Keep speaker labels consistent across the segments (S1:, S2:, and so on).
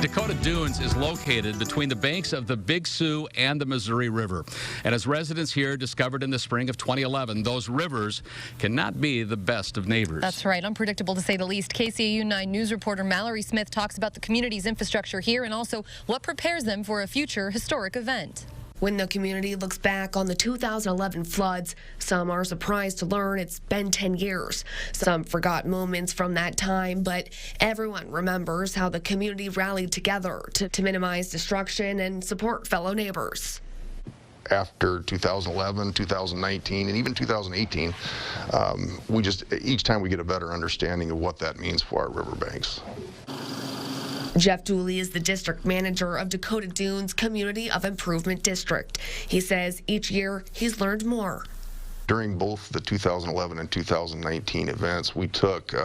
S1: Dakota Dunes is located between the banks of the Big Sioux and the Missouri River. And as residents here discovered in the spring of 2011, those rivers cannot be the best of neighbors.
S2: That's right. Unpredictable to say the least. KCAU-9 News reporter Mallory Smith talks about the community's infrastructure here and also what prepares them for a future historic event. When the community looks back on the 2011 floods, some are surprised to learn it's been 10 years. Some forgot moments from that time, but everyone remembers how the community rallied together to minimize destruction and support fellow neighbors.
S3: After 2011, 2019, and even 2018, each time we get a better understanding of what that means for our riverbanks.
S2: Jeff Dooley is the district manager of Dakota Dunes Community of Improvement District. He says each year he's learned more.
S3: During both the 2011 and 2019 events, we took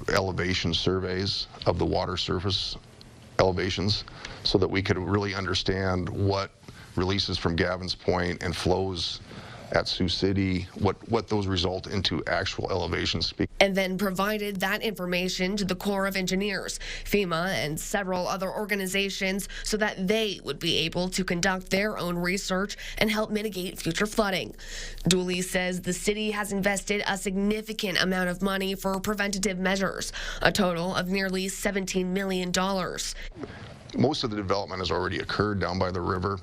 S3: elevation surveys of the water surface elevations so that we could really understand what releases from Gavin's Point and flows at Sioux City, what those result into actual elevations.
S2: And then provided that information to the Corps of Engineers, FEMA, and several other organizations so that they would be able to conduct their own research and help mitigate future flooding. Dooley says the city has invested a significant amount of money for preventative measures, a total of nearly $17 million.
S3: Most of the development has already occurred down by the river.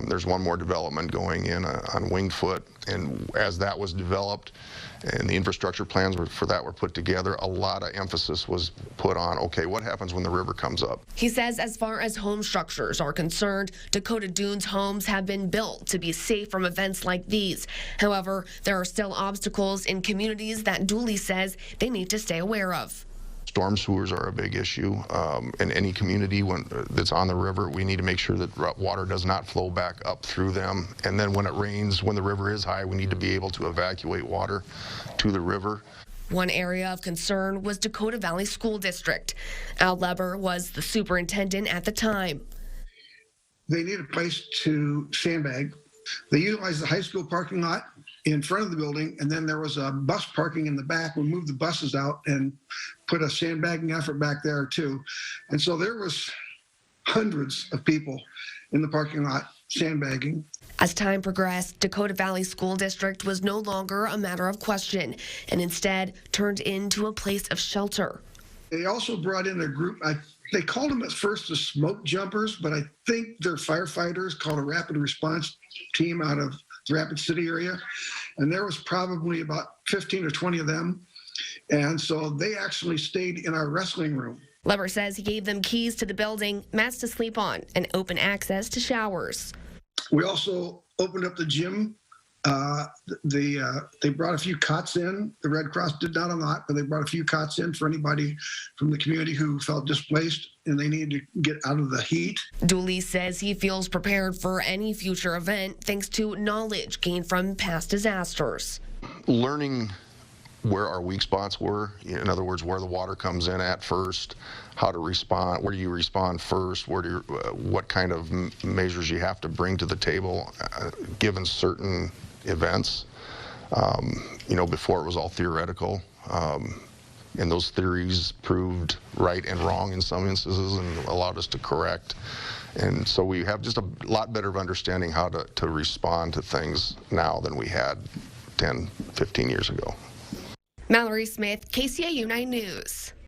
S3: There's one more development going in on Wingfoot, and as that was developed and the infrastructure plans for that were put together, a lot of emphasis was put on, okay, what happens when the river comes up?
S2: He says as far as home structures are concerned, Dakota Dunes homes have been built to be safe from events like these. However, there are still obstacles in communities that Dooley says they need to stay aware of.
S3: Storm sewers are a big issue. In any community that's on the river, we need to make sure that water does not flow back up through them. And then when it rains, when the river is high, we need to be able to evacuate water to the river.
S2: One area of concern was Dakota Valley School District. Al Leber was the superintendent at the time.
S4: They need a place to sandbag. They utilized the high school parking lot in front of the building, and then there was a bus parking in the back. We moved the buses out and put a sandbagging effort back there too. And so there was hundreds of people in the parking lot sandbagging.
S2: As time progressed, Dakota Valley School District was no longer a matter of question and instead turned into a place of shelter.
S4: They also brought in a group, they called them at first the smoke jumpers, but I think they're firefighters called a rapid response team out of the Rapid City area. And there was probably about 15 or 20 of them. And so they actually stayed in our wrestling room.
S2: Leber says he gave them keys to the building, mats to sleep on, and open access to showers.
S4: We also opened up the gym. They brought a few cots in. The Red Cross did not a lot, but they brought a few cots in for anybody from the community who felt displaced and they needed to get out of the heat.
S2: Dooley says he feels prepared for any future event thanks to knowledge gained from past disasters.
S3: Learning where our weak spots were, in other words, where the water comes in at first, how to respond, where do you respond first, what kind of measures you have to bring to the table given certain events. Before it was all theoretical, and those theories proved right and wrong in some instances and allowed us to correct. And so we have just a lot better of understanding how to respond to things now than we had 10, 15 years ago.
S2: Mallory Smith, KCAU-9 News.